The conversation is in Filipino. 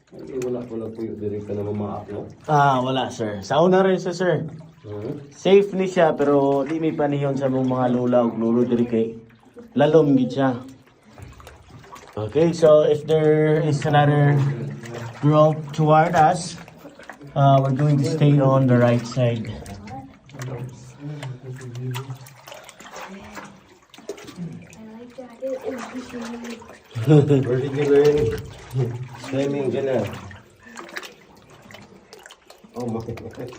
Hindi, wala ko lang po yung diri ka na mamaak, no? Wala sir. Sa una rin sa sir. Safe ni siya pero di may panihon sa mong mga lula ug lulo diri kay lalom gid siya. Okay, so if there is another group toward us, we're going to stay on the right side. Where did you learn swimming, Jenna? Oh my God.